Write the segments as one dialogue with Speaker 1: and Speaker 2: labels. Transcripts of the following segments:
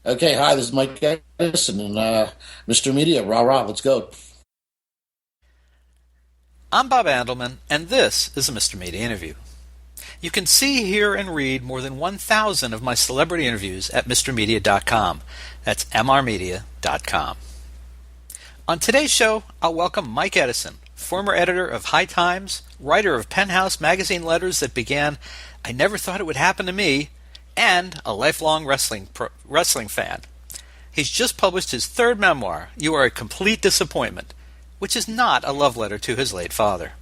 Speaker 1: Okay, hi, this is Mike Edison and Mr. Media. Rah, rah, let's go.
Speaker 2: I'm Bob Andelman, and this is a Mr. Media interview. You can see, hear, and read more than 1,000 of my celebrity interviews at MrMedia.com. That's MRmedia.com. On today's show, I'll welcome Mike Edison, former editor of High Times, writer of Penthouse magazine letters that began, "I never thought it would happen to me," and a lifelong wrestling fan. He's just published his third memoir, You Are a Complete Disappointment, which is not a love letter to his late father.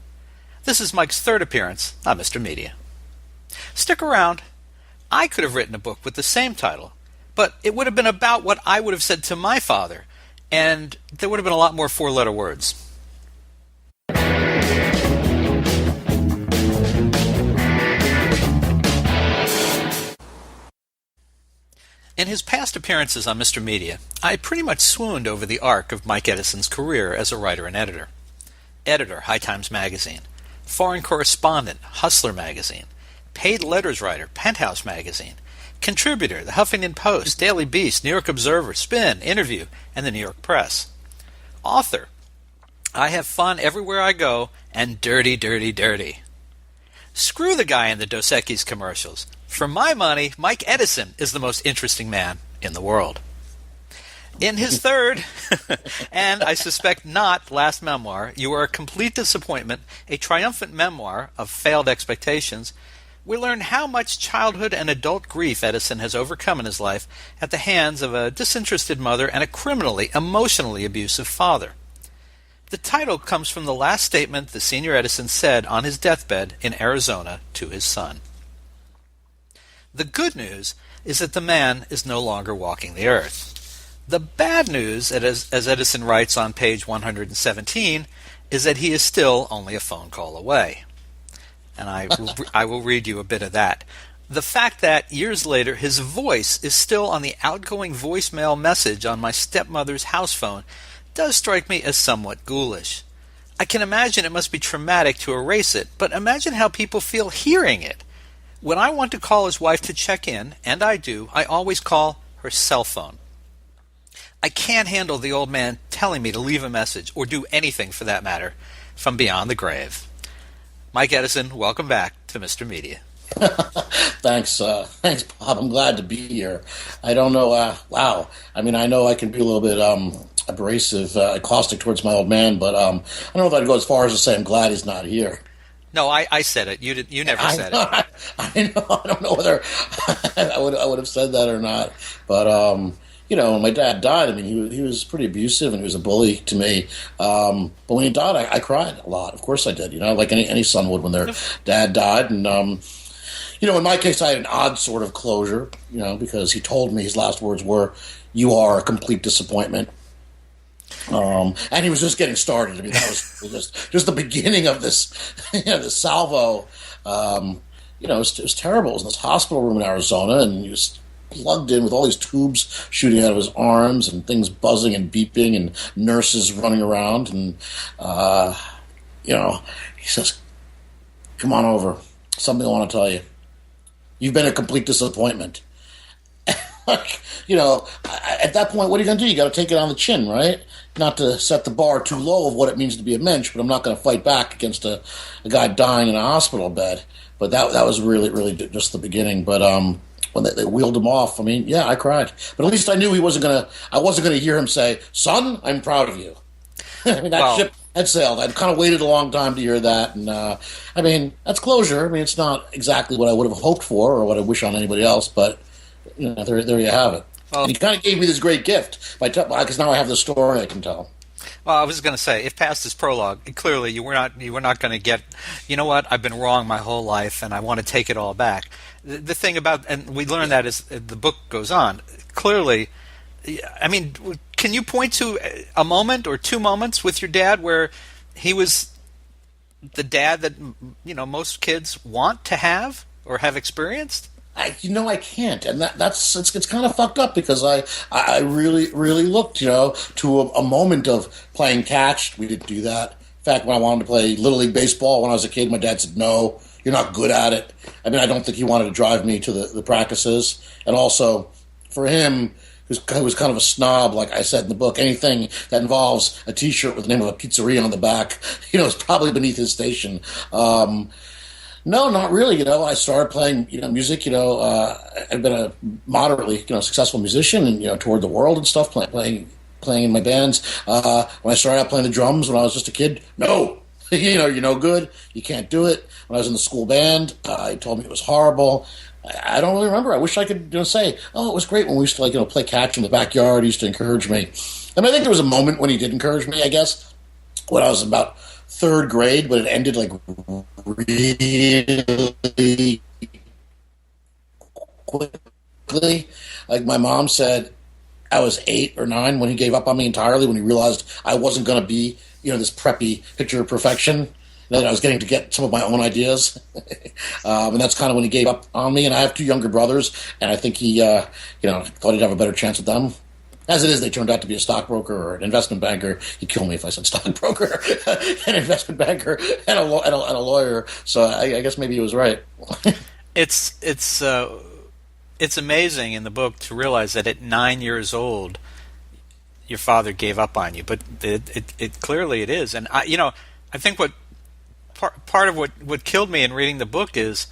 Speaker 2: This is Mike's third appearance on Mr. Media. Stick around. I could have written a book with the same title, but it would have been about what I would have said to my father, and there would have been a lot more four-letter words. In his past appearances on Mr. Media, I pretty much swooned over the arc of Mike Edison's career as a writer and editor. Editor, High Times magazine. Foreign correspondent, Hustler magazine. Paid letters writer, Penthouse magazine. Contributor, the Huffington Post, Daily Beast, New York Observer, Spin, Interview, and the New York Press. Author, I have fun everywhere I go, and dirty, dirty, dirty. Screw the guy in the Dos Equis commercials. For my money, Mike Edison is the most interesting man in the world. In his third, and I suspect not last memoir, You Are a Complete Disappointment, a triumphant memoir of failed expectations, we learn how much childhood and adult grief Edison has overcome in his life at the hands of a disinterested mother and a criminally, emotionally abusive father. The title comes from the last statement the senior Edison said on his deathbed in Arizona to his son. The good news is that the man is no longer walking the earth. The bad news, as Edison writes on page 117, is that he is still only a phone call away. And I will read you a bit of that. The fact that, years later, his voice is still on the outgoing voicemail message on my stepmother's house phone does strike me as somewhat ghoulish. I can imagine it must be traumatic to erase it, but imagine how people feel hearing it. When I want to call his wife to check in, and I do, I always call her cell phone. I can't handle the old man telling me to leave a message, or do anything for that matter, from beyond the grave. Mike Edison, welcome back to Mr. Media.
Speaker 1: Thanks, Bob. I'm glad to be here. I don't know, wow. I mean, I know I can be a little bit abrasive, caustic towards my old man, but I don't know if I'd go as far as to say I'm glad he's not here.
Speaker 2: No, I said it. You never said it.
Speaker 1: I know. I don't know whether I would have said that or not. But when my dad died, I mean, he was pretty abusive and he was a bully to me. But when he died, I cried a lot. Of course I did. Like any son would when their dad died. And in my case, I had an odd sort of closure. Because he told me his last words were, "You are a complete disappointment." And he was just getting started. I mean, that was just the beginning of this, this salvo. It was terrible. It was in this hospital room in Arizona, and he was plugged in with all these tubes shooting out of his arms and things buzzing and beeping and nurses running around. And, he says, "Come on over. Something I want to tell you. You've been a complete disappointment." At that point, what are you going to do? You got to take it on the chin, right? Not to set the bar too low of what it means to be a mensch, but I'm not going to fight back against a guy dying in a hospital bed. But that was really, really just the beginning. But when they wheeled him off, I mean, yeah, I cried. But at least I knew I wasn't going to hear him say, "Son, I'm proud of you." I mean, that ship had sailed. I'd kind of waited a long time to hear that. And, I mean, that's closure. I mean, it's not exactly what I would have hoped for or what I wish on anybody else, but there you have it. Well, and he kind of gave me this great gift because now I have the story I can tell.
Speaker 2: Well, I was going to say, if past this prologue, clearly you were not going to get, you know what, I've been wrong my whole life and I want to take it all back. The thing about, and we learn that as the book goes on, clearly, I mean, can you point to a moment or two moments with your dad where he was the dad that, most kids want to have or have experienced?
Speaker 1: I can't, and it's kind of fucked up because I really looked, to a moment of playing catch. We didn't do that. In fact, when I wanted to play Little League baseball when I was a kid, my dad said, "No, you're not good at it." I mean, I don't think he wanted to drive me to the practices, and also for him, who's kind of a snob, like I said in the book, anything that involves a T-shirt with the name of a pizzeria on the back, is probably beneath his station. No, not really. I started playing, music. I've been a moderately, successful musician, and toured the world and stuff, playing in my bands. When I started out playing the drums when I was just a kid, no, you're no good. You can't do it. When I was in the school band, he told me it was horrible. I don't really remember. I wish I could say, oh, it was great when we used to play catch in the backyard. He used to encourage me. And I think there was a moment when he did encourage me, I guess, when I was about third grade, but it ended really quickly. Like my mom said, I was 8 or 9 when he gave up on me entirely, when he realized I wasn't going to be, this preppy picture of perfection, that I was getting to get some of my own ideas. And that's kind of when he gave up on me. And I have 2 younger brothers, and I think he, thought he'd have a better chance with them. As it is, they turned out to be a stockbroker or an investment banker. He'd kill me if I said stockbroker, an investment banker, and a lawyer. So I guess maybe he was right.
Speaker 2: It's amazing in the book to realize that at 9 years old, your father gave up on you. But it clearly it is. And I think what part of what killed me in reading the book is,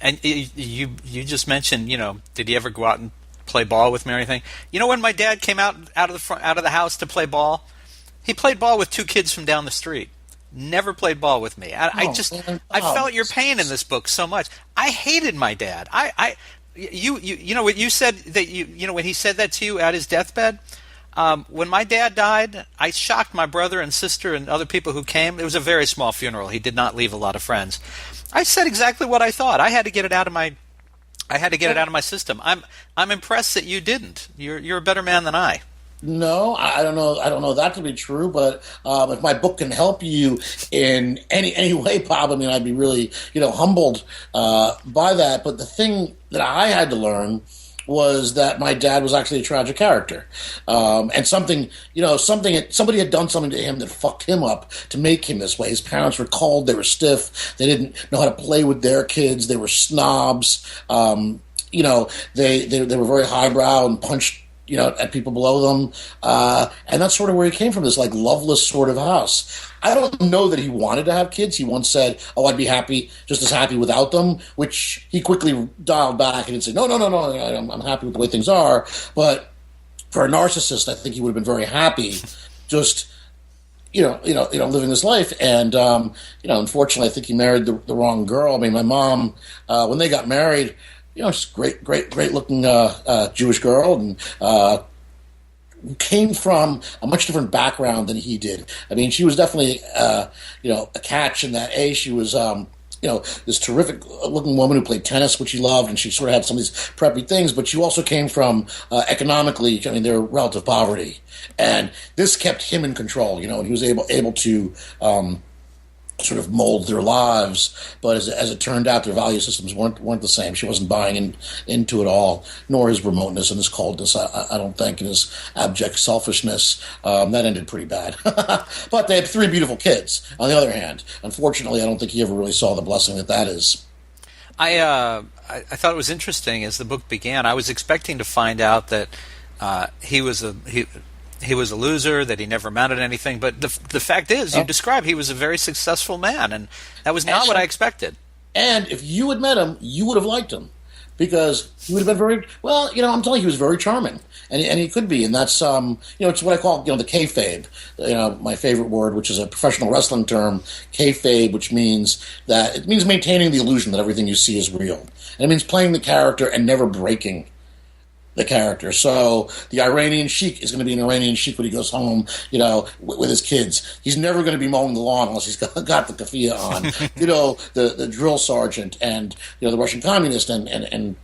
Speaker 2: and you just mentioned, did he ever go out and play ball with me or anything? When my dad came out of the house to play ball, he played ball with 2 kids from down the street. Never played ball with me. I felt your pain in this book so much. I hated my dad. You know what you said, that when he said that to you at his deathbed. When my dad died, I shocked my brother and sister and other people who came. It was a very small funeral. He did not leave a lot of friends. I said exactly what I thought. I had to get it out of my system. I'm impressed that you didn't. You're a better man than I.
Speaker 1: No, I don't know. I don't know that to be true. But if my book can help you in any way, Bob, I'd be really humbled by that. But the thing that I had to learn was that my dad was actually a tragic character, and somebody had done something to him that fucked him up to make him this way. His parents were cold, they were stiff, they didn't know how to play with their kids, they were snobs. They were very highbrow and punched at people below them, and that's sort of where he came from, this loveless sort of house. I don't know that he wanted to have kids. He once said, "Oh, I'd be just as happy without them," which he quickly dialed back and said, "No, I'm happy with the way things are." But for a narcissist, I think he would have been very happy, just living this life. And unfortunately, I think he married the wrong girl. My mom, when they got married, she's a great looking Jewish girl, and came from a much different background than he did. She was definitely a catch in that she was this terrific looking woman who played tennis, which he loved, and she sort of had some of these preppy things, but she also came from economically, their relative poverty, and this kept him in control, and he was able to sort of mold their lives. But as it turned out, their value systems weren't the same. She wasn't buying into it all, nor his remoteness and his coldness, I don't think, and his abject selfishness. That ended pretty bad. But they had 3 beautiful kids, on the other hand. Unfortunately, I don't think he ever really saw the blessing that is.
Speaker 2: I thought it was interesting as the book began. I was expecting to find out that he was a loser, that he never amounted to anything. But the fact is, you described he was a very successful man, and that was not what I expected.
Speaker 1: And if you had met him, you would have liked him, because he would have been very, I'm telling you, he was very charming, and he could be. And that's, it's what I call, the kayfabe, my favorite word, which is a professional wrestling term, kayfabe, which means maintaining the illusion that everything you see is real. And it means playing the character and never breaking the character. So the Iranian sheik is going to be an Iranian sheik when he goes home, with his kids. He's never going to be mowing the lawn unless he's got the keffiyeh on. The drill sergeant and the Russian communist and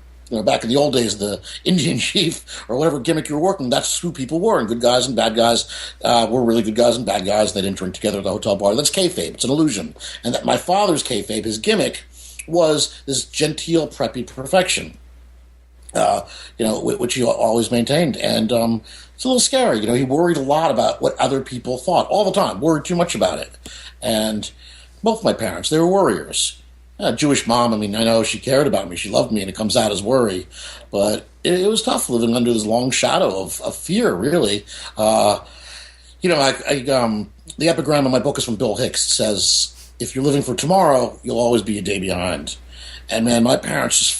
Speaker 1: back in the old days, the Indian chief or whatever gimmick you were working, that's who people were. And good guys and bad guys were really good guys and bad guys. They didn't drink together at the hotel bar. That's kayfabe. It's an illusion. And that my father's kayfabe, his gimmick, was this genteel, preppy perfection. Which he always maintained. And it's a little scary. He worried a lot about what other people thought all the time, worried too much about it. And both my parents, they were worriers. Jewish mom, I know she cared about me, she loved me, and it comes out as worry. But it was tough living under this long shadow of fear, really. The epigram in my book is from Bill Hicks. It says, if you're living for tomorrow, you'll always be a day behind. And man, my parents just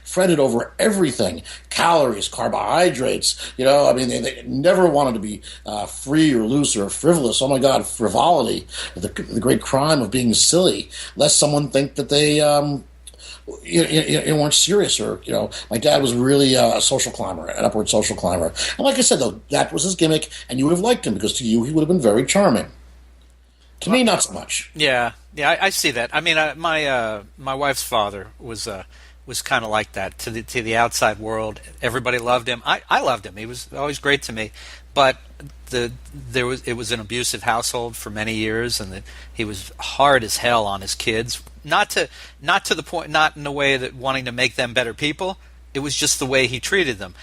Speaker 1: fretted over everything. Calories, carbohydrates, they never wanted to be free or loose or frivolous. Oh my God, frivolity, the great crime of being silly, lest someone think that they weren't serious, or my dad was really a social climber, an upward social climber, and like I said, though, that was his gimmick, and you would have liked him because to you he would have been very charming. To me, not so much.
Speaker 2: Yeah, I see that. I mean, my wife's father was kind of like that to the outside world. Everybody loved him. I loved him. He was always great to me, but it was an abusive household for many years, and he was hard as hell on his kids. Not to the point, not in a way that wanting to make them better people. It was just the way he treated them.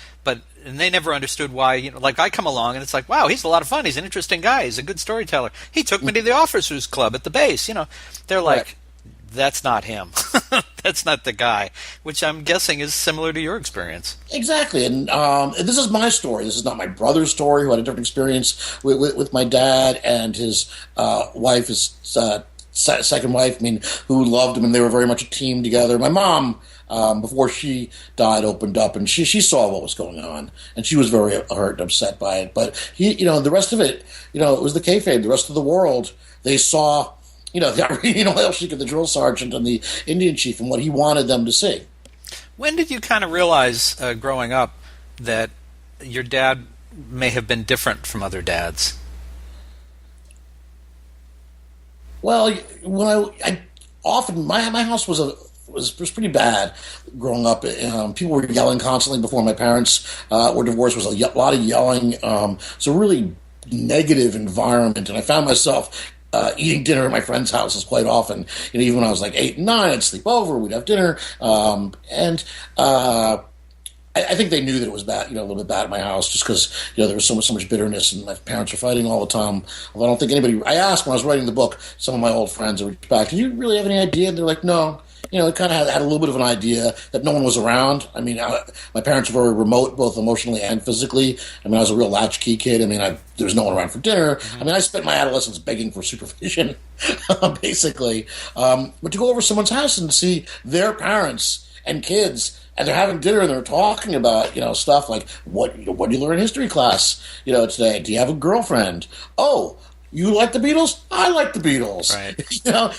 Speaker 2: And they never understood why. Like I come along and it's like, wow, he's a lot of fun. He's an interesting guy. He's a good storyteller. He took me to the officers' club at the base. They're like, that's not him. That's not the guy, which I'm guessing is similar to your experience.
Speaker 1: Exactly. And this is my story. This is not my brother's story, who had a different experience with my dad and his wife, his second wife, who loved him, and they were very much a team together. My mom, before she died, opened up, and she saw what was going on, and she was very hurt and upset by it. But the rest of it, it was the kayfabe. The rest of the world, they saw, the El Sheik and the drill sergeant and the Indian chief and what he wanted them to see.
Speaker 2: When did you kind of realize, growing up, that your dad may have been different from other dads?
Speaker 1: Well, when I often my house was pretty bad growing up. People were yelling constantly before my parents were divorced. There was a lot of yelling. It's a really negative environment, and I found myself eating dinner at my friends' houses quite often. Even when I was like 8 and 9, I'd sleep over. We'd have dinner, and I think they knew that it was bad, a little bit bad at my house, just because there was so much bitterness, and my parents were fighting all the time. Although I don't think anybody. I asked when I was writing the book, some of my old friends would reach back, "Do you really have any idea?" And they're like, "No." They kind of had a little bit of an idea that no one was around. My parents were very remote, both emotionally and physically. I was a real latchkey kid. There was no one around for dinner.
Speaker 2: Mm-hmm.
Speaker 1: I spent my adolescence begging for supervision, basically. But to go over someone's house and see their parents and kids, and they're having dinner and they're talking about, stuff like, what do you learn in history class, today? Do you have a girlfriend? Oh, you like the Beatles? I like the Beatles.
Speaker 2: Right.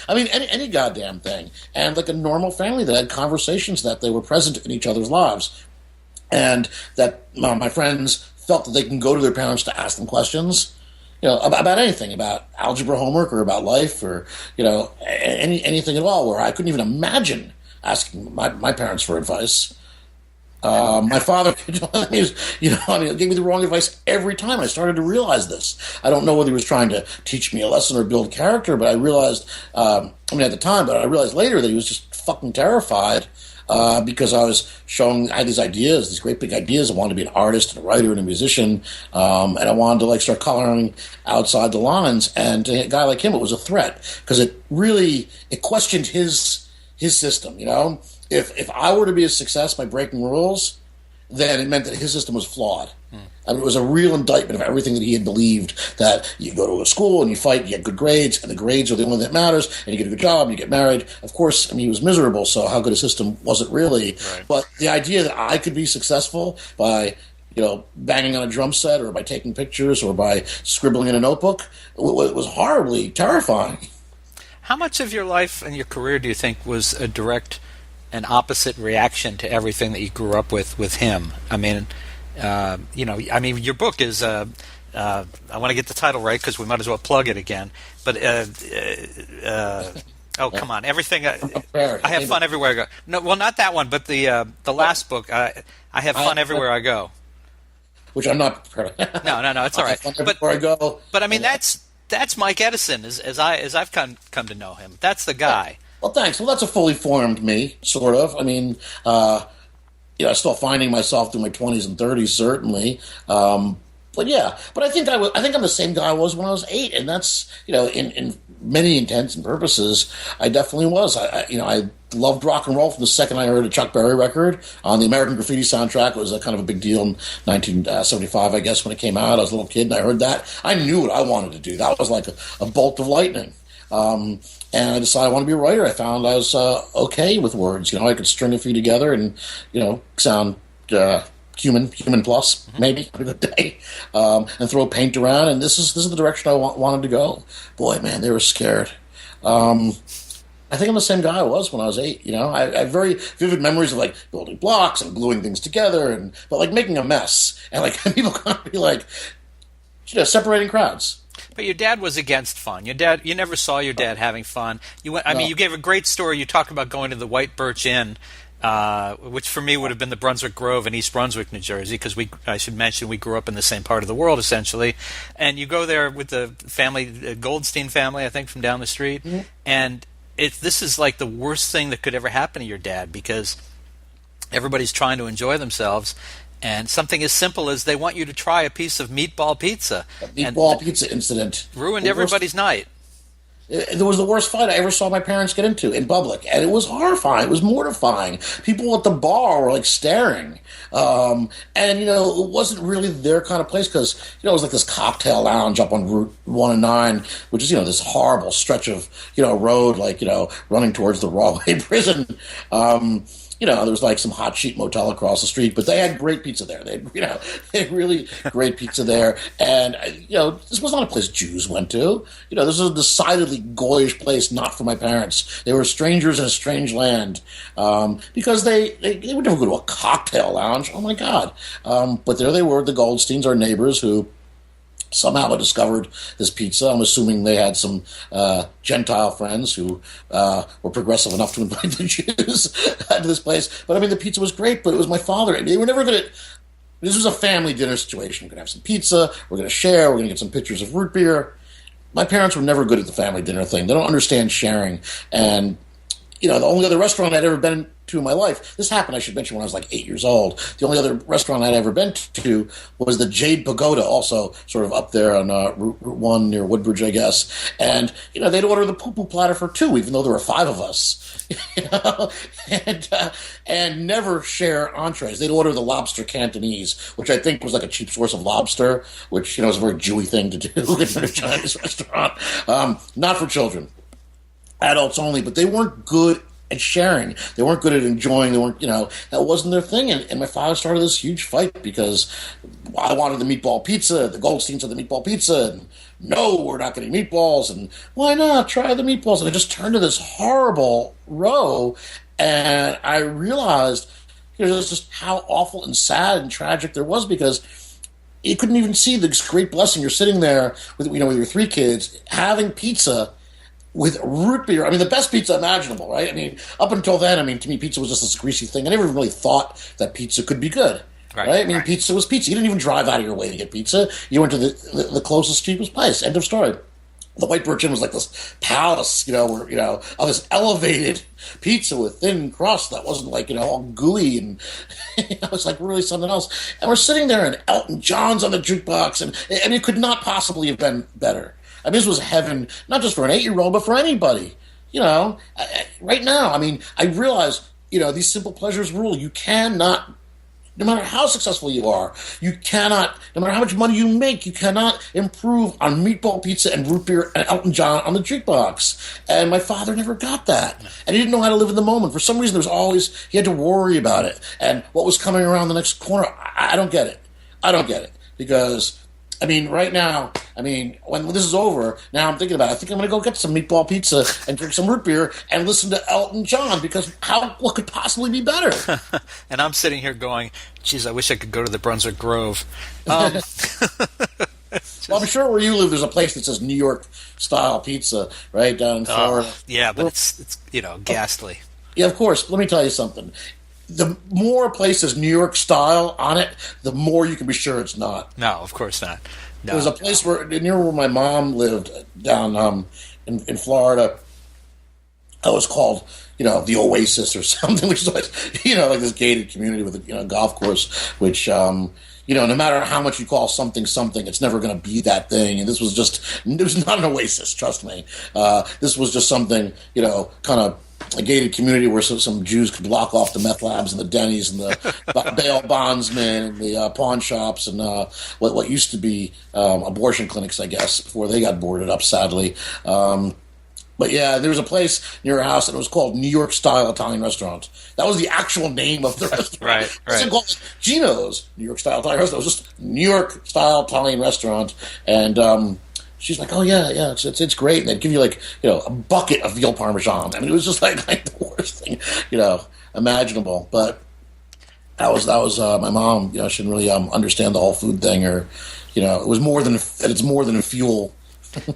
Speaker 1: Any goddamn thing. And like a normal family that had conversations, that they were present in each other's lives. And that my friends felt that they can go to their parents to ask them questions, about anything, about algebra homework or about life or, anything at all, where I couldn't even imagine asking my parents for advice. My father, gave me the wrong advice every time. I started to realize this. I don't know whether he was trying to teach me a lesson or build character, but I realized, at the time, but I realized later that he was just fucking terrified, because I had these ideas, these great big ideas. I wanted to be an artist and a writer and a musician, and I wanted to start coloring outside the lines. And to a guy like him, it was a threat, because it questioned his system, If I were to be a success by breaking rules, then it meant that his system was flawed. It was a real indictment of everything that he had believed, that you go to a school and you fight, you get good grades, and the grades are the only thing that matters, and you get a good job, and you get married. Of course, he was miserable, so how good a system was it really?
Speaker 2: Right.
Speaker 1: But the idea that I could be successful by banging on a drum set, or by taking pictures, or by scribbling in a notebook, was horribly terrifying.
Speaker 2: How much of your life and your career do you think was a direct and opposite reaction to everything that you grew up with him? Your book is, I want to get the title right because we might as well plug it again. But, come on, everything, I have fun everywhere I go. No, well, not that one, but the last book, I have fun everywhere I go.
Speaker 1: Which I'm not prepared.
Speaker 2: No, it's all right.
Speaker 1: Everywhere I go.
Speaker 2: But that's Mike Edison, as I've come to know him. That's the guy.
Speaker 1: Well, thanks. Well, that's a fully formed me, sort of. Still finding myself through my 20s and 30s, certainly. but I think I'm the same guy I was when I was 8, and that's, in many intents and purposes, I definitely was. I loved rock and roll from the second I heard a Chuck Berry record on the American Graffiti soundtrack. It was a kind of a big deal in 1975, I guess, when it came out. I was a little kid and I heard that. I knew what I wanted to do. That was like a bolt of lightning. And I decided I want to be a writer. I found I was okay with words. I could string a few together and, sound human plus, maybe, on a good day, and throw paint around. And this is the direction I wanted to go. Boy, man, they were scared. I think I'm the same guy I was when I was 8. I have very vivid memories of like building blocks and gluing things together, but like making a mess, and like people can't be like, separating crowds.
Speaker 2: But your dad was against fun. You never saw your dad having fun. You gave a great story. You talked about going to the White Birch Inn, which for me would have been the Brunswick Grove in East Brunswick, New Jersey, because I should mention we grew up in the same part of the world, essentially. And you go there with the family, the Goldstein family, I think, from down the street. Mm-hmm. And this is like the worst thing that could ever happen to your dad, because everybody's trying to enjoy themselves. And something as simple as they want you to try a piece of meatball pizza.
Speaker 1: Pizza incident
Speaker 2: ruined everybody's night.
Speaker 1: It was the worst fight I ever saw my parents get into in public, and it was horrifying. It was mortifying. People at the bar were like staring, and it wasn't really their kind of place, because it was like this cocktail lounge up on Route 1 and 9, which is this horrible stretch of road, like running towards the Rawway prison. There was like some hot sheet motel across the street, but they had great pizza there. They had really great pizza there. And, this was not a place Jews went to. This was a decidedly goyish place, not for my parents. They were strangers in a strange land, because they would never go to a cocktail lounge. Oh, my God. But there they were, the Goldsteins, our neighbors, who somehow I discovered this pizza. I'm assuming they had some Gentile friends who were progressive enough to invite the Jews to this place. But, the pizza was great, but it was my father. They were never going to... This was a family dinner situation. We're going to have some pizza. We're going to share. We're going to get some pictures of root beer. My parents were never good at the family dinner thing. They don't understand sharing. And, the only other restaurant I'd ever been to in my life, this happened, I should mention, when I was like 8 years old. The only other restaurant I'd ever been to was the Jade Pagoda, also sort of up there on Route 1 near Woodbridge, I guess. And, they'd order the poo-poo platter for 2, even though there were 5 of us, and never share entrees. They'd order the lobster Cantonese, which I think was like a cheap source of lobster, which, is a very Jewy thing to do in a Chinese restaurant. Not for children. Adults only, but they weren't good at sharing. They weren't good at enjoying. They weren't, that wasn't their thing. And my father started this huge fight because I wanted the meatball pizza. The Goldsteins had the meatball pizza. And no, we're not getting meatballs. And why not? Try the meatballs. And it just turned to this horrible row. And I realized, just how awful and sad and tragic there was, because you couldn't even see this great blessing. You're sitting there with your 3 kids having pizza with root beer. The best pizza imaginable, right? Up until then, to me, pizza was just this greasy thing. I never really thought that pizza could be good, right? Pizza was pizza. You didn't even drive out of your way to get pizza. You went to the closest, cheapest place. End of story. The White Birch Inn was like this palace, where, of this elevated pizza with thin crust that wasn't like, all gooey, and it was like really something else. And we're sitting there, and Elton John's on the jukebox, and it could not possibly have been better. This was heaven, not just for an 8-year-old, but for anybody. Right now, I realize, these simple pleasures rule. You cannot, no matter how successful you are, you cannot, no matter how much money you make, you cannot improve on meatball pizza and root beer and Elton John on the jukebox. And my father never got that. And he didn't know how to live in the moment. For some reason, he had to worry about it. And what was coming around the next corner, I don't get it. I don't get it. Because... right now, when this is over, now I'm thinking about it. I think I'm going to go get some meatball pizza and drink some root beer and listen to Elton John, because what could possibly be better?
Speaker 2: And I'm sitting here going, geez, I wish I could go to the Brunswick Grove.
Speaker 1: Well, I'm sure where you live, there's a place that says New York-style pizza, right, down in Florida.
Speaker 2: Yeah, but it's ghastly.
Speaker 1: Yeah, of course. Let me tell you something. The more a place has New York style on it, the more you can be sure it's not.
Speaker 2: No, of course not. No.
Speaker 1: There's a place near where my mom lived down in Florida. It was called, the Oasis or something, which is like, like this gated community with a golf course, which, no matter how much you call something something, it's never going to be that thing. And this was not an oasis, trust me. This was just something, kind of a gated community where some Jews could block off the meth labs and the Denny's and the bail bondsmen and the pawn shops and what used to be abortion clinics, I guess, before they got boarded up, sadly. But yeah, there was a place near our house, and it was called New York Style Italian Restaurant. That was the actual name of the restaurant.
Speaker 2: Right.
Speaker 1: It wasn't called Gino's New York Style Italian Restaurant. It was just New York Style Italian Restaurant. And she's like, "Oh yeah, it's great." And they'd give you a bucket of veal parmesan. I mean, it was just like the worst thing, imaginable. But that was my mom. She didn't really understand the whole food thing, or it was more than it's more than a fuel.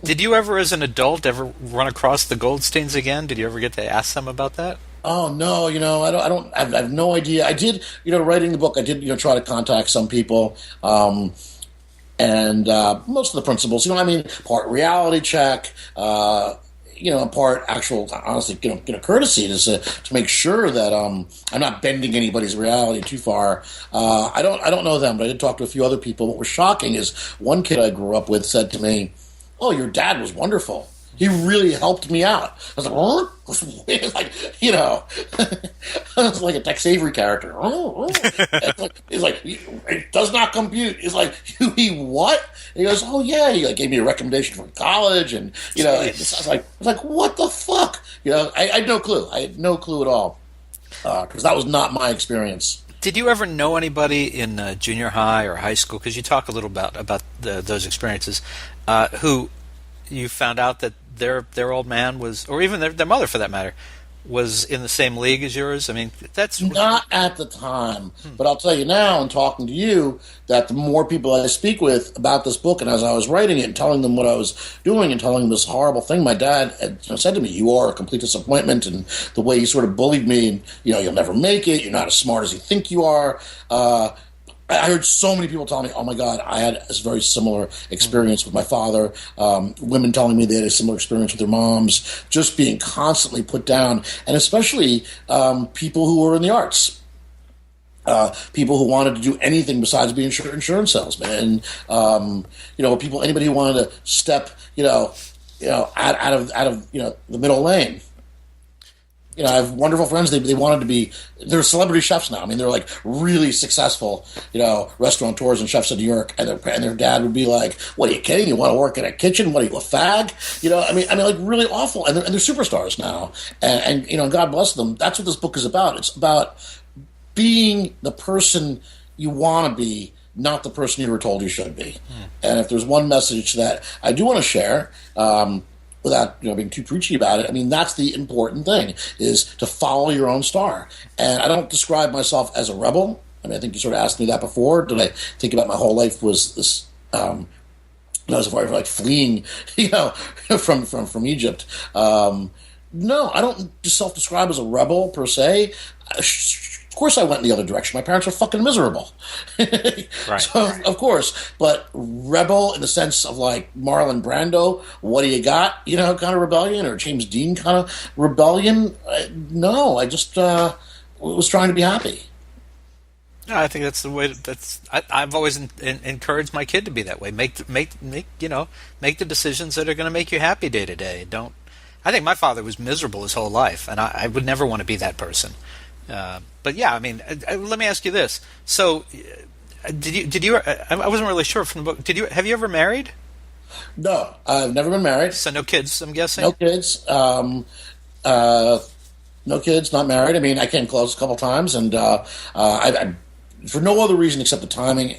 Speaker 2: Did you ever, as an adult, run across the Goldsteins again? Did you ever get to ask them about that?
Speaker 1: Oh no, I have no idea. I did, writing the book, I did, try to contact some people, and most of the principals, part reality check, part actual, honestly, courtesy to make sure that I'm not bending anybody's reality too far. I don't know them, but I did talk to a few other people. What was shocking is one kid I grew up with said to me, "Oh, your dad was wonderful. He really helped me out." I was like, "Huh?" It's like, it's like a Tex Avery character. It's like, it does not compute. It's like, he what? And he goes, "Oh yeah." He gave me a recommendation for college, and I was like, what the fuck? I had no clue. I had no clue at all, because that was not my experience.
Speaker 2: Did you ever know anybody in junior high or high school? Because you talk a little about those experiences, who you found out that their old man was, or even their mother for that matter, was in the same league as yours? I mean, that's
Speaker 1: not at the time, but I'll tell you now, in talking to you, that the more people I speak with about this book, and as I was writing it and telling them what I was doing and telling them this horrible thing, my dad had said to me, "You are a complete disappointment," and the way he sort of bullied me, and you'll never make it. You're not as smart as you think you are. I heard so many people tell me, "Oh my God, I had a very similar experience with my father." Women telling me they had a similar experience with their moms, just being constantly put down, and especially people who were in the arts, people who wanted to do anything besides be insurance salesmen, and anybody who wanted to step, out of the middle lane. I have wonderful friends. They wanted to be. They're celebrity chefs now. I mean, they're like really successful, restaurateurs and chefs in New York. And their dad would be like, "What are you kidding? You want to work in a kitchen? What are you, a fag?" I mean, like really awful. And they're superstars now. And God bless them. That's what this book is about. It's about being the person you want to be, not the person you were told you should be. And if there's one message that I do want to share, without being too preachy about it, I mean, that's the important thing, is to follow your own star. And I don't describe myself as a rebel. I mean, I think you sort of asked me that before. Did I think about my whole life was this, as far as like fleeing, from Egypt. No, I don't self-describe as a rebel per se. Of course I went in the other direction. My parents were fucking miserable.
Speaker 2: Right.
Speaker 1: So, of course. But rebel in the sense of like Marlon Brando, what do you got, kind of rebellion, or James Dean kind of rebellion. No, I just was trying to be happy.
Speaker 2: No, I think that's the way. I've always encouraged my kid to be that way. Make the decisions that are going to make you happy day to day. Don't. I think my father was miserable his whole life, and I would never want to be that person. But yeah, I mean, let me ask you this. So, did you? I wasn't really sure from the book. Have you ever married?
Speaker 1: No, I've never been married.
Speaker 2: So no kids, I'm guessing.
Speaker 1: No kids. No kids. Not married. I mean, I came close a couple times, and I for no other reason except the timing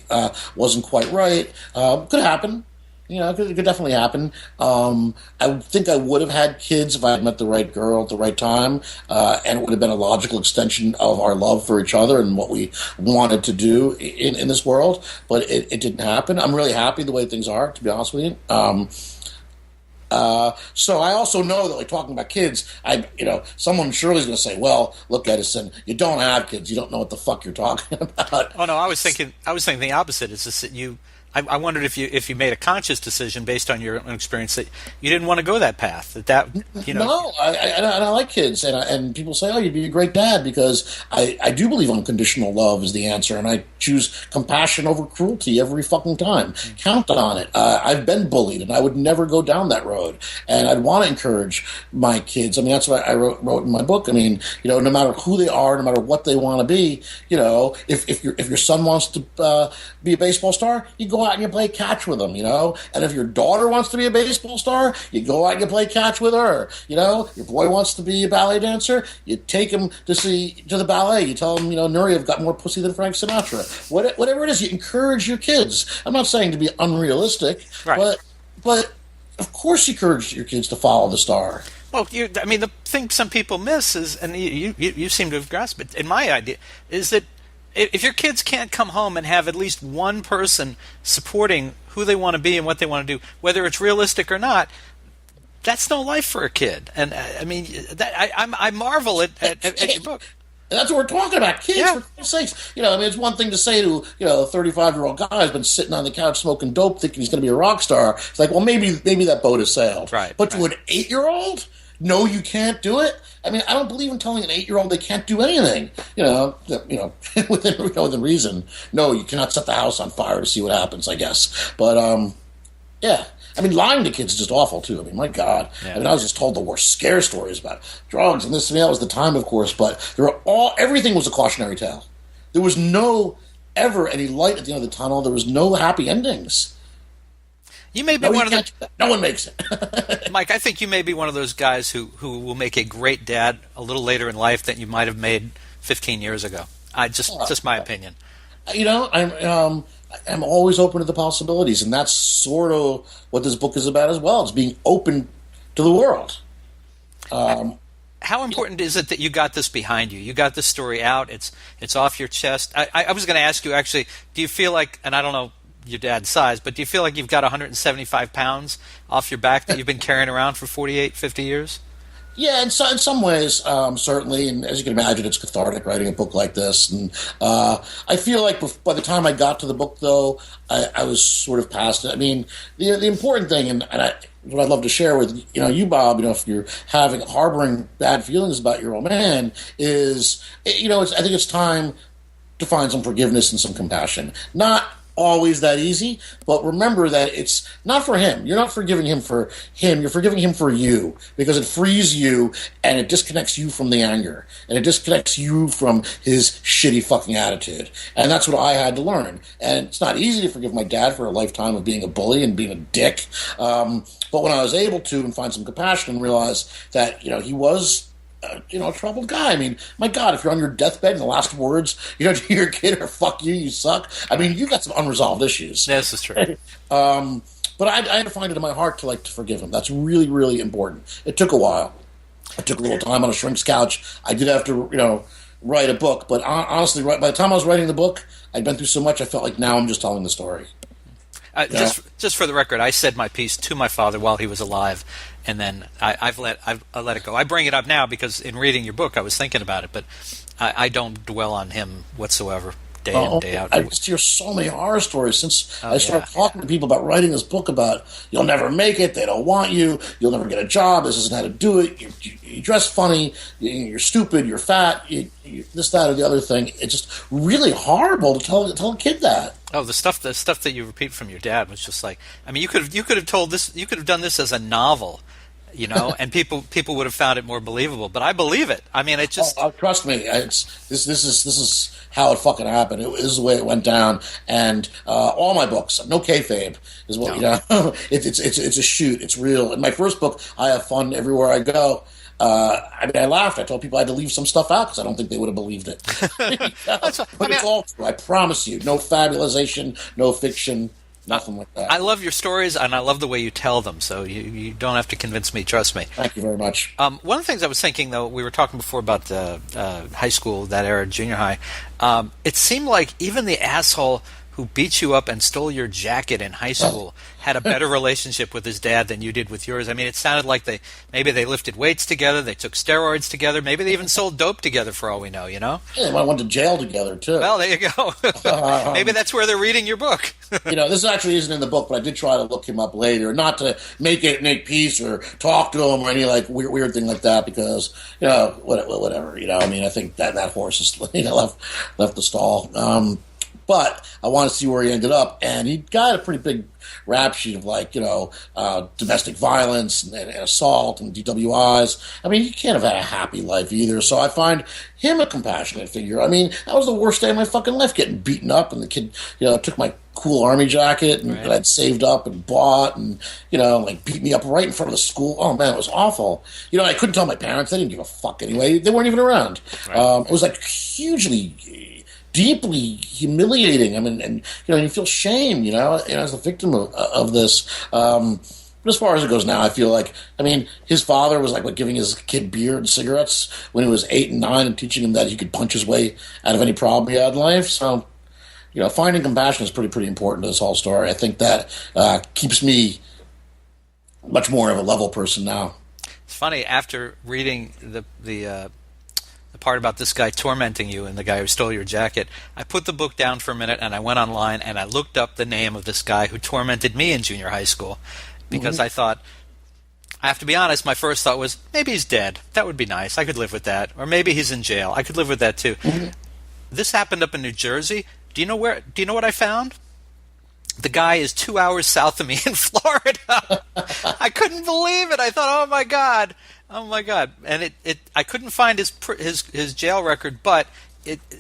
Speaker 1: wasn't quite right. Could happen. It could definitely happen. I think I would have had kids if I had met the right girl at the right time, and it would have been a logical extension of our love for each other and what we wanted to do in this world. But it didn't happen. I'm really happy the way things are, to be honest with you. So I also know that, like, talking about kids, someone surely is going to say, "Well, look, Edison, you don't have kids. You don't know what the fuck you're talking about."
Speaker 2: Oh no, I was thinking the opposite. It's just that you I wondered if you made a conscious decision based on your own experience that you didn't want to go that path.
Speaker 1: No, I like kids, and people say, "Oh, you'd be a great dad," because I do believe unconditional love is the answer, and I choose compassion over cruelty every fucking time. Count on it. I've been bullied, and I would never go down that road, and I'd want to encourage my kids. I mean, that's what I wrote in my book. I mean, no matter who they are, no matter what they want to be, if your son wants to be a baseball star, you go out and you play catch with them, and if your daughter wants to be a baseball star, you go out and you play catch with her. Your boy wants to be a ballet dancer, you take him to the ballet. You tell him, Nuria got more pussy than Frank Sinatra. Whatever it is, you encourage your kids. I'm not saying to be unrealistic, right. but of course you encourage your kids to follow the star.
Speaker 2: Well, the thing some people miss is, and you seem to have grasped it, in my idea, is that if your kids can't come home and have at least one person supporting who they want to be and what they want to do, whether it's realistic or not, that's no life for a kid. And I marvel at your book.
Speaker 1: That's what we're talking about, kids, for Christ's sakes. It's one thing to say to, a 35-year-old guy who's been sitting on the couch smoking dope thinking he's going to be a rock star. It's like, well, maybe that boat has sailed.
Speaker 2: Right.
Speaker 1: But to an 8-year-old, no, you can't do it. I mean, I don't believe in telling an 8-year-old they can't do anything. Within reason. No, you cannot set the house on fire to see what happens, I guess. But yeah. I mean, lying to kids is just awful, too. I mean, my God. Yeah. I was just told the worst scare stories about drugs and this and that. Was the time, of course, but everything was a cautionary tale. There was no ever any light at the end of the tunnel. There was no happy endings.
Speaker 2: You may be one of the...
Speaker 1: No one makes it.
Speaker 2: Mike, I think you may be one of those guys who will make a great dad a little later in life than you might have made 15 years ago. Just my opinion. I'm always open to the possibilities, and that's sort of what this book is about as well. It's being open to the world. How important is it that you got this behind you? You got this story out. It's off your chest. I was going to ask you, actually, do you feel like, and I don't know your dad's size, but do you feel like you've got 175 pounds off your back that you've been carrying around for 48, 50 years?
Speaker 1: Yeah, in some ways, certainly, and as you can imagine, it's cathartic writing a book like this. And I feel like by the time I got to the book, though, I was sort of past it. I mean, the important thing, and what I'd love to share with you, Bob, if you're harboring bad feelings about your old man, is I think it's time to find some forgiveness and some compassion. Not always that easy, but remember that it's not for him. You're not forgiving him for him. You're forgiving him for you, because it frees you and it disconnects you from the anger and it disconnects you from his shitty fucking attitude. And that's what I had to learn. And it's not easy to forgive my dad for a lifetime of being a bully and being a dick. But when I was able to and find some compassion and realize that, he was a troubled guy. I mean, my God, if you're on your deathbed and the last words, to your kid are "fuck you, you suck." I mean, you got some unresolved issues.
Speaker 2: This is true.
Speaker 1: But I had to find it in my heart to forgive him. That's really, really important. It took a while. I took a little time on a shrink's couch. I did have to, write a book. But honestly, by the time I was writing the book, I'd been through so much. I felt like now I'm just telling the story.
Speaker 2: Just for the record, I said my piece to my father while he was alive, and then I let it go. I bring it up now because in reading your book, I was thinking about it, but I don't dwell on him whatsoever, day in, day out.
Speaker 1: I just hear so many horror stories since I started talking to people about writing this book about you'll never make it, they don't want you, you'll never get a job, this isn't how to do it, you dress funny, you're stupid, you're fat, you this, that, or the other thing. It's just really horrible to tell a kid that.
Speaker 2: Oh, the stuff that you repeat from your dad was just like, I mean, you could have told this, you could have done this as a novel, and people would have found it more believable. But I believe it. I mean, it just
Speaker 1: trust me. This is how it fucking happened. This is the way it went down. And all my books, no kayfabe, is what It's a shoot. It's real. In my first book, I have fun everywhere I go. I laughed. I told people I had to leave some stuff out because I don't think they would have believed it. But it's all true. I promise you. No fabulization, no fiction, nothing like that.
Speaker 2: I love your stories, and I love the way you tell them, so you don't have to convince me. Trust me.
Speaker 1: Thank you very much.
Speaker 2: One of the things I was thinking, though, we were talking before about high school, that era, junior high. It seemed like even the asshole who beat you up and stole your jacket in high school had a better relationship with his dad than you did with yours. I mean, it sounded like maybe they lifted weights together, they took steroids together, maybe they even sold dope together for all we know, you know?
Speaker 1: Yeah, they might have went to jail together, too.
Speaker 2: Well, there you go. Maybe that's where they're reading your book.
Speaker 1: This actually isn't in the book, but I did try to look him up later, not to make peace or talk to him or any like weird thing like that, because whatever. I mean, I think that horse is left the stall. But I want to see where he ended up, and he got a pretty big rap sheet of domestic violence and assault and DWIs. I mean, he can't have had a happy life either. So I find him a compassionate figure. I mean, that was the worst day of my fucking life, getting beaten up, and the kid, took my cool army jacket that I'd saved up and bought, and beat me up right in front of the school. Oh man, it was awful. I couldn't tell my parents; they didn't give a fuck anyway. They weren't even around. Right. It was hugely, deeply humiliating. I mean, and you feel shame, as a victim of this. But as far as it goes now, I feel like, his father was giving his kid beer and cigarettes when he was 8 and 9, and teaching him that he could punch his way out of any problem he had in life. So, finding compassion is pretty important to this whole story. I think that keeps me much more of a level person now.
Speaker 2: It's funny, after reading the part about this guy tormenting you and the guy who stole your jacket, I put the book down for a minute and I went online and I looked up the name of this guy who tormented me in junior high school, because I thought, I have to be honest, my first thought was, maybe he's dead. That would be nice. I could live with that. Or maybe he's in jail. I could live with that too. Mm-hmm. This happened up in New Jersey. Do you know what I found? The guy is 2 hours south of me in Florida. I couldn't believe it. I thought, oh my God. And I couldn't find his jail record, but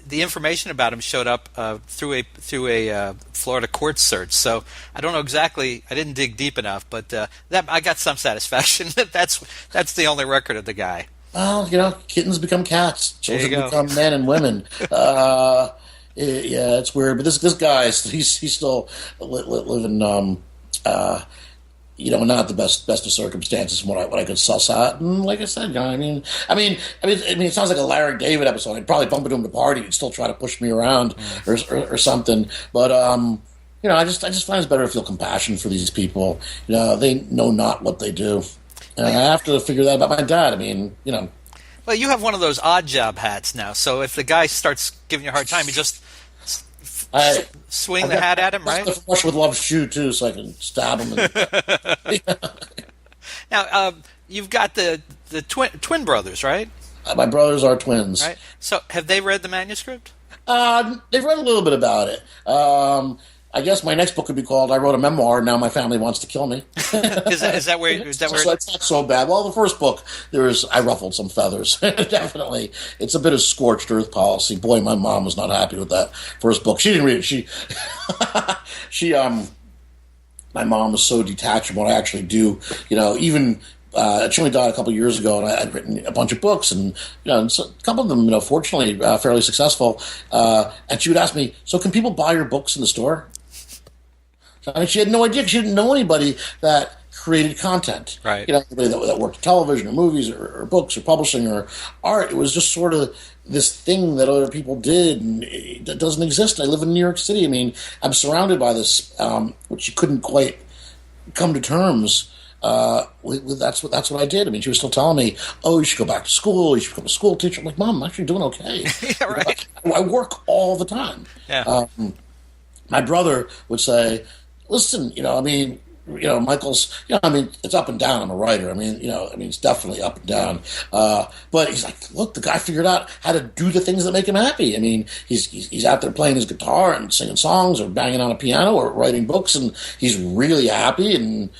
Speaker 2: the information about him showed up through a Florida court search. So I don't know exactly. I didn't dig deep enough, but that I got some satisfaction that that's the only record of the guy.
Speaker 1: Well, kittens become cats, children become men and women. Yeah, it's weird, but this guy, he's still living, not the best of circumstances from what I could suss out. And like I said, it sounds like a Larry David episode. I'd probably bump into him at a party. He'd still try to push me around or something. But I just find it's better to feel compassion for these people. They know not what they do, and I have to figure that about my dad.
Speaker 2: Well, you have one of those odd job hats now, so if the guy starts giving you a hard time, you just swing the hat at him, right?
Speaker 1: I flush with love shoe too, so I can stab him.
Speaker 2: Now, you've got the twin brothers, right?
Speaker 1: My brothers are twins.
Speaker 2: Right. So, have they read the manuscript?
Speaker 1: They've read a little bit about it. I guess my next book would be called "I Wrote a Memoir. Now My Family Wants to Kill Me."
Speaker 2: Is that where?
Speaker 1: So it's not so bad. Well, the first book, I ruffled some feathers. Definitely, it's a bit of scorched earth policy. Boy, my mom was not happy with that first book. She didn't read it. My mom was so detached from what I actually do. Even. She only died a couple of years ago, and I'd written a bunch of books, and so a couple of them, fortunately, fairly successful. And she would ask me, "So, can people buy your books in the store?" She had no idea. She didn't know anybody that created content.
Speaker 2: Right.
Speaker 1: Anybody that worked in television or movies or books or publishing or art. It was just sort of this thing that other people did, and it doesn't exist. I live in New York City. I'm surrounded by this, which she couldn't quite come to terms with. That's what I did. She was still telling me, "Oh, you should go back to school. You should become a school teacher." I'm like, "Mom, I'm actually doing okay."
Speaker 2: Yeah, right.
Speaker 1: I work all the time.
Speaker 2: Yeah.
Speaker 1: My brother would say, "Listen, Michael's, it's up and down. I'm a writer. It's definitely up and down. But he's like, look, the guy figured out how to do the things that make him happy. He's out there playing his guitar and singing songs or banging on a piano or writing books, and he's really happy. And,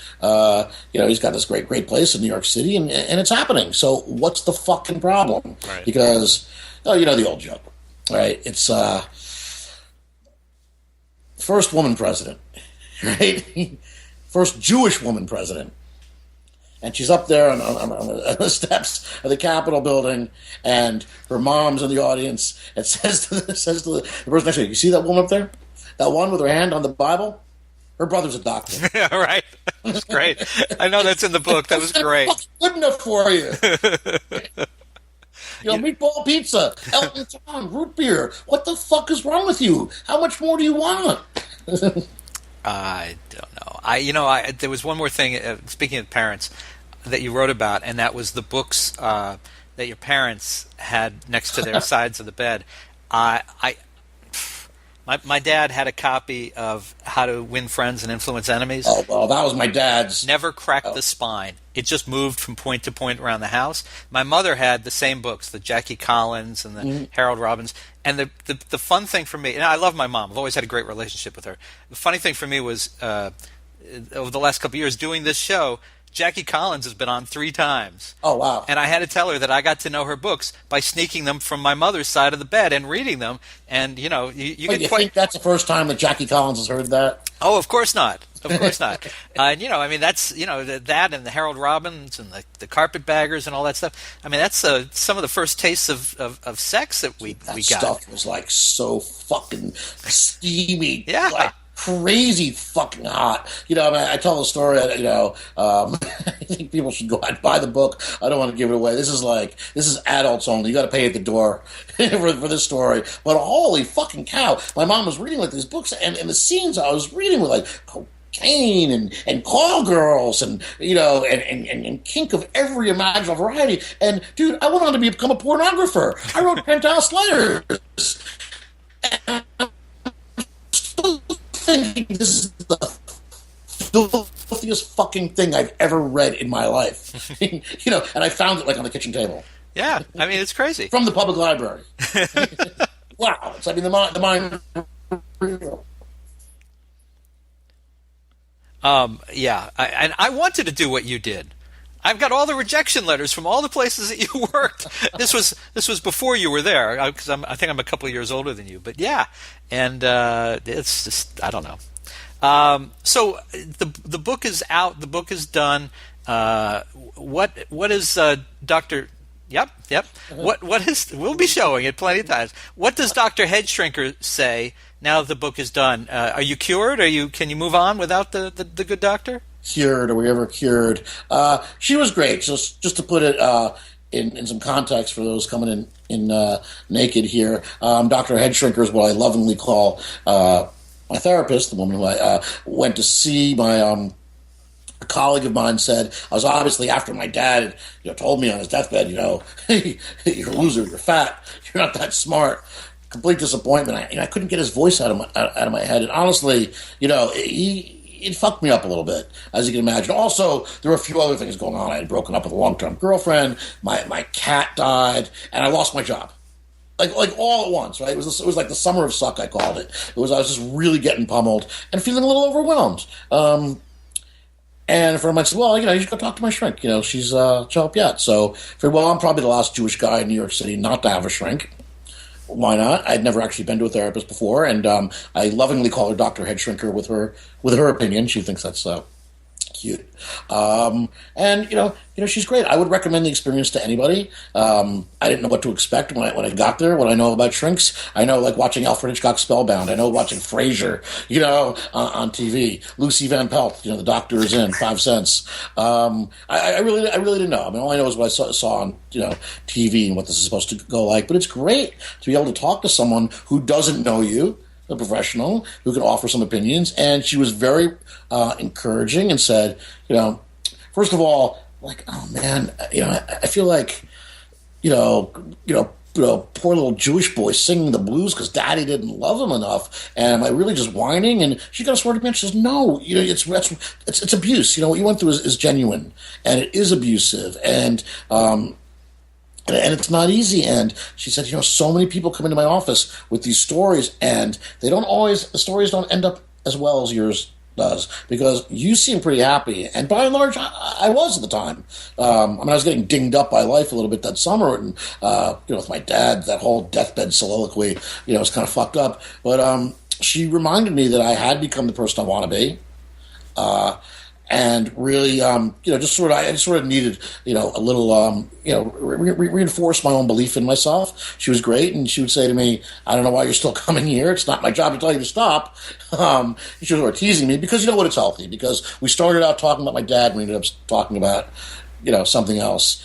Speaker 1: he's got this great place in New York City, and it's happening. So what's the fucking problem?"
Speaker 2: Right.
Speaker 1: Because, the old joke, right? It's, first woman president, right? First Jewish woman president. And she's up there on the steps of the Capitol building, and her mom's in the audience, and says to the person next to her, "You see that woman up there? That one with her hand on the Bible? Her brother's a doctor."
Speaker 2: Yeah, right. That's great. I know that's in the book. That was great.
Speaker 1: Good enough for you. meatball pizza, Elton John, root beer. What the fuck is wrong with you? How much more do you want?
Speaker 2: I don't know. There was one more thing, speaking of parents, that you wrote about, and that was the books that your parents had next to their sides of the bed. My dad had a copy of How to Win Friends and Influence Enemies.
Speaker 1: Oh, well, that was my dad's.
Speaker 2: Never cracked the spine. It just moved from point to point around the house. My mother had the same books, the Jackie Collins and the Harold Robbins. And the fun thing for me, and I love my mom. I've always had a great relationship with her. The funny thing for me was, over the last couple of years doing this show, Jackie Collins has been on 3 times.
Speaker 1: Oh, wow.
Speaker 2: And I had to tell her that I got to know her books by sneaking them from my mother's side of the bed and reading them. And, you
Speaker 1: think that's the first time that Jackie Collins has heard that?
Speaker 2: Oh, of course not. Of course not. And, that's, that and the Harold Robbins and the Carpetbaggers and all that stuff. I mean, that's some of the first tastes of sex that we got.
Speaker 1: That stuff was, like, so fucking steamy.
Speaker 2: Yeah.
Speaker 1: Like, crazy fucking hot. I tell the story, I think people should go out and buy the book. I don't want to give it away. This is adults only. You got to pay at the door for this story. But holy fucking cow. My mom was reading like these books, and the scenes I was reading were like cocaine and call girls and kink of every imaginable variety. And dude, I went on to become a pornographer. I wrote Penthouse letters. This is the filthiest fucking thing I've ever read in my life. And I found it like on the kitchen table.
Speaker 2: Yeah, I mean, it's crazy.
Speaker 1: From the public library. Wow. The mind.
Speaker 2: Yeah, I wanted to do what you did. I've got all the rejection letters from all the places that you worked. This was before you were there, because I think I'm a couple of years older than you. But yeah, and it's just, I don't know. So the book is out. The book is done. What is Dr. Yep. What is? We'll be showing it plenty of times. What does Dr. Head Shrinker say now that the book is done? Are you cured? Can you move on without the good doctor?
Speaker 1: Cured? Are we ever cured? She was great. Just to put it in some context for those coming in naked here, Dr. Head Shrinker is what I lovingly call my therapist, the woman who I went to see. A colleague of mine said, I was obviously after my dad told me on his deathbed, you're a loser, you're fat, you're not that smart. Complete disappointment. I couldn't get his voice out of my head. And honestly, it fucked me up a little bit, as you can imagine. Also, there were a few other things going on. I had broken up with a long-term girlfriend. My cat died, and I lost my job. Like all at once, right? It was like the summer of suck, I called it. I was just really getting pummeled and feeling a little overwhelmed. And a friend of mine said, well, you should go talk to my shrink. She'll help you out. So I figured, well, I'm probably the last Jewish guy in New York City not to have a shrink. Why not? I'd never actually been to a therapist before, and I lovingly call her Dr. Head Shrinker with her opinion. She thinks that's cute. And she's great. I would recommend the experience to anybody. I didn't know what to expect when I got there. What I know about shrinks, I know like watching Alfred Hitchcock Spellbound. I know watching Frasier, on TV. Lucy Van Pelt, the doctor is in 5 cents. I really didn't know. I mean, all I know is what I saw on TV and what this is supposed to go like. But it's great to be able to talk to someone who doesn't know you, a professional who can offer some opinions. And she was very encouraging and said, first of all, like, oh man, I feel like, poor little Jewish boy singing the blues because daddy didn't love him enough. And am I really just whining? And she got a sort of bitch. She says, no, it's abuse. What you went through is genuine, and it is abusive. And it's not easy. And she said, so many people come into my office with these stories, and the stories don't end up as well as yours does, because you seem pretty happy. And by and large, I was at the time. I was getting dinged up by life a little bit that summer, and, with my dad, that whole deathbed soliloquy, was kind of fucked up. But she reminded me that I had become the person I want to be. And really, I just sort of needed, a little, reinforce my own belief in myself. She was great, and she would say to me, I don't know why you're still coming here. It's not my job to tell you to stop. She was sort of teasing me because, it's healthy. Because we started out talking about my dad, and we ended up talking about, something else.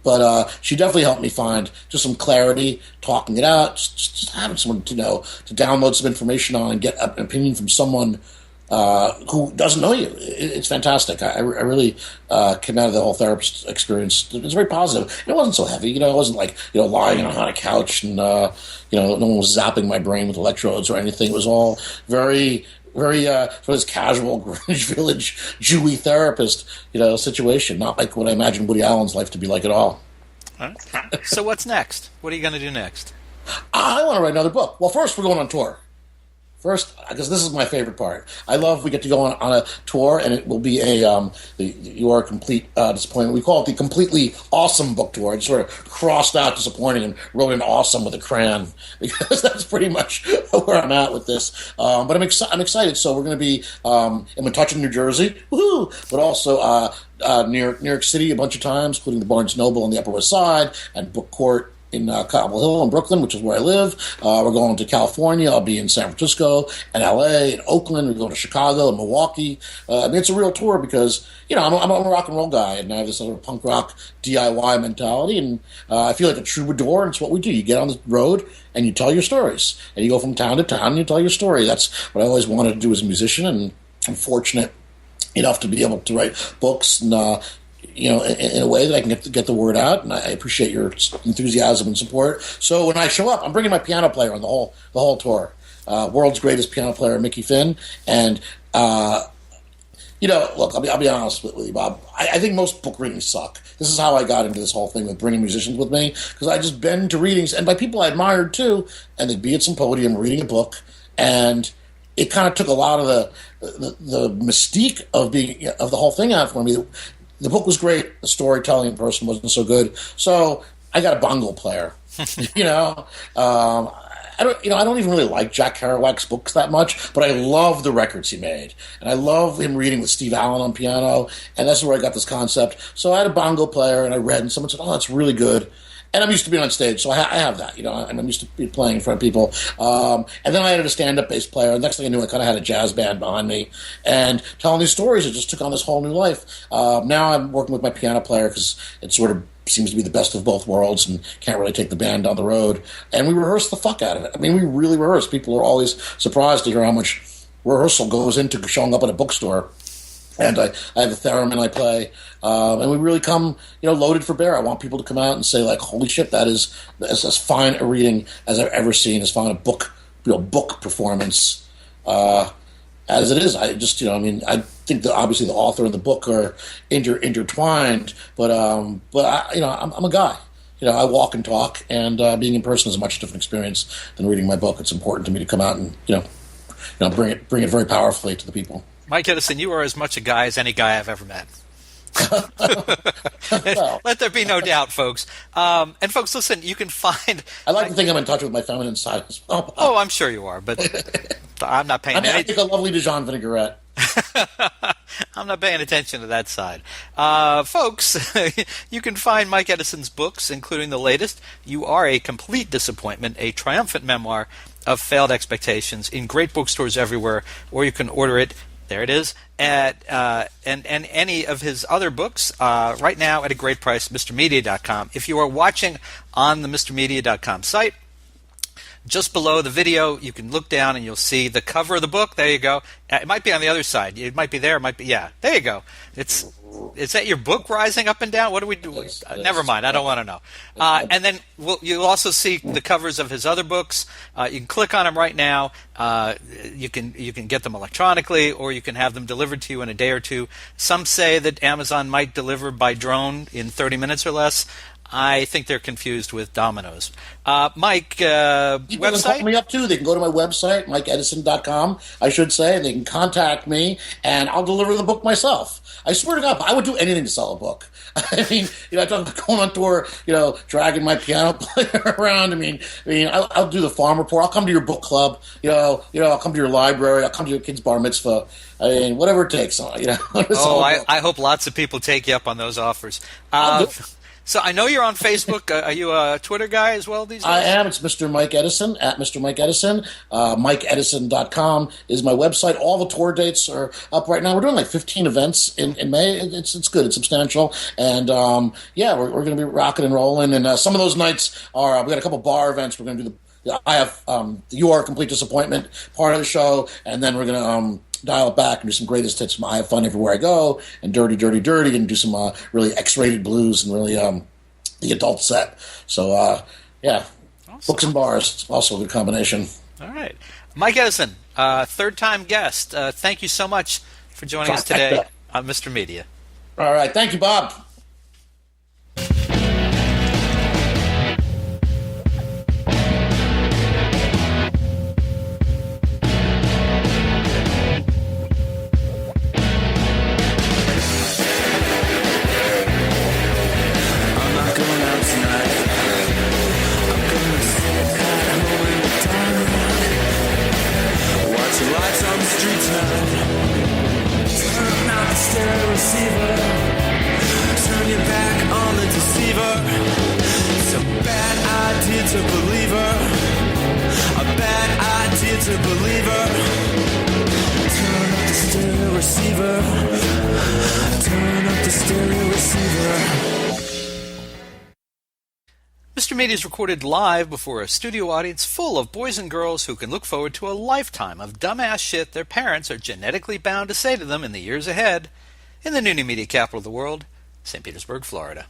Speaker 1: But she definitely helped me find just some clarity, talking it out, just having someone to download some information on and get an opinion from someone who doesn't know you. It's fantastic. I really came out of the whole therapist experience. It was very positive. It wasn't so heavy. It wasn't like lying on a couch and no one was zapping my brain with electrodes or anything. It was all very sort of this casual Greenwich Village Jewy therapist situation. Not like what I imagine Woody Allen's life to be like at all.
Speaker 2: All right. So what's next? What are you going to do next?
Speaker 1: I want to write another book. Well, first we're going on tour. First, because this is my favorite part. I love we get to go on a tour, and it will be you are a complete disappointment. We call it the completely awesome book tour. I just sort of crossed out disappointing and wrote in awesome with a crayon because that's pretty much where I'm at with this. But I'm excited. So we're going to be in Metuchen, New Jersey, woohoo! But also New York City a bunch of times, including the Barnes Noble on the Upper West Side and Book Court in Cobble Hill in Brooklyn, which is where I live. We're going to California. I'll be in San Francisco and LA and Oakland. We're going to Chicago and Milwaukee. It's a real tour because, I'm a rock and roll guy and I have this sort of punk rock DIY mentality, and I feel like a troubadour, and it's what we do. You get on the road and you tell your stories, and you go from town to town and you tell your story. That's what I always wanted to do as a musician, and I'm fortunate enough to be able to write books and in a way that I can get the word out, and I appreciate your enthusiasm and support. So when I show up, I'm bringing my piano player on the whole tour. World's greatest piano player, Mickey Finn, and look, I'll be honest with you, Bob. I think most book readings suck. This is how I got into this whole thing with bringing musicians with me, because I just been to readings, and by people I admired too, and they'd be at symposium reading a book, and it kind of took a lot of the mystique of the whole thing out for me. The book was great. The storytelling in person wasn't so good. So I got a bongo player. I don't even really like Jack Kerouac's books that much, but I love the records he made, and I love him reading with Steve Allen on piano, and that's where I got this concept. So I had a bongo player, and I read, and someone said, "Oh, that's really good." And I'm used to being on stage, so I have that. I'm used to be playing in front of people. And then I added a stand-up bass player. The next thing I knew, I kind of had a jazz band behind me. And telling these stories, it just took on this whole new life. Now I'm working with my piano player because it sort of seems to be the best of both worlds and can't really take the band on the road. And we rehearse the fuck out of it. I mean, we really rehearse. People are always surprised to hear how much rehearsal goes into showing up at a bookstore. And I have a theremin I play, and we really come, loaded for bear. I want people to come out and say, like, holy shit, that is as fine a reading as I've ever seen, as fine a book performance as it is. I just, I think that obviously the author and the book are intertwined, but I'm a guy. I walk and talk, and being in person is a much different experience than reading my book. It's important to me to come out and, bring it very powerfully to the people.
Speaker 2: Mike Edison, you are as much a guy as any guy I've ever met. Let there be no doubt, folks. And folks, listen, you can find...
Speaker 1: I like to think I'm in touch with my feminine side as well.
Speaker 2: Oh, I'm sure you are, but I'm not paying
Speaker 1: I think a lovely Dijon vinaigrette.
Speaker 2: I'm not paying attention to that side. Folks, you can find Mike Edison's books, including the latest, You Are a Complete Disappointment, a triumphant memoir of failed expectations, in great bookstores everywhere, or you can order it. There it is, and any of his other books right now at a great price, MrMedia.com. If you are watching on the MrMedia.com site, just below the video, you can look down and you'll see the cover of the book. There you go. It might be on the other side. It might be there. It might be, yeah. There you go. Is that your book rising up and down? What do we do? Yes, never mind. I don't want to know. And then you'll also see the covers of his other books. You can click on them right now. You can get them electronically, or you can have them delivered to you in a day or two. Some say that Amazon might deliver by drone in 30 minutes or less. I think they're confused with Domino's. Mike,
Speaker 1: people
Speaker 2: website?
Speaker 1: can call me up too. They can go to my website, MikeEdison.com, I should say. They can contact me, and I'll deliver the book myself. I swear to God, I would do anything to sell a book. I mean, I talk about going on tour, dragging my piano player around. I'll do the farm report. I'll come to your book club. I'll come to your library. I'll come to your kid's bar mitzvah. Whatever it takes.
Speaker 2: I hope lots of people take you up on those offers. So I know you're on Facebook. Are you a Twitter guy as well these days?
Speaker 1: I am. It's Mr. Mike Edison, at Mr. Mike Edison. MikeEdison.com is my website. All the tour dates are up right now. We're doing like 15 events in May. It's good. It's substantial. And we're going to be rocking and rolling. And some of those nights are, we got a couple bar events. We're going to do I have You Are a Complete Disappointment part of the show. And then we're going to dial it back and do some greatest hits from I Have Fun Everywhere I Go and Dirty, Dirty, Dirty, and do some really X-rated blues and really the adult set. So, awesome. Books and bars. It's also a good combination.
Speaker 2: All right. Mike Edison, third-time guest. Thank you so much for joining us today on Mr. Media.
Speaker 1: All right. Thank you, Bob.
Speaker 3: Turn your back on the deceiver. It's a bad idea to believe her. A bad idea to believe her. Turn up the stereo receiver. Turn up the stereo receiver.
Speaker 2: Mr. Media is recorded live before a studio audience full of boys and girls who can look forward to a lifetime of dumbass shit their parents are genetically bound to say to them in the years ahead, in the new media capital of the world, St. Petersburg, Florida.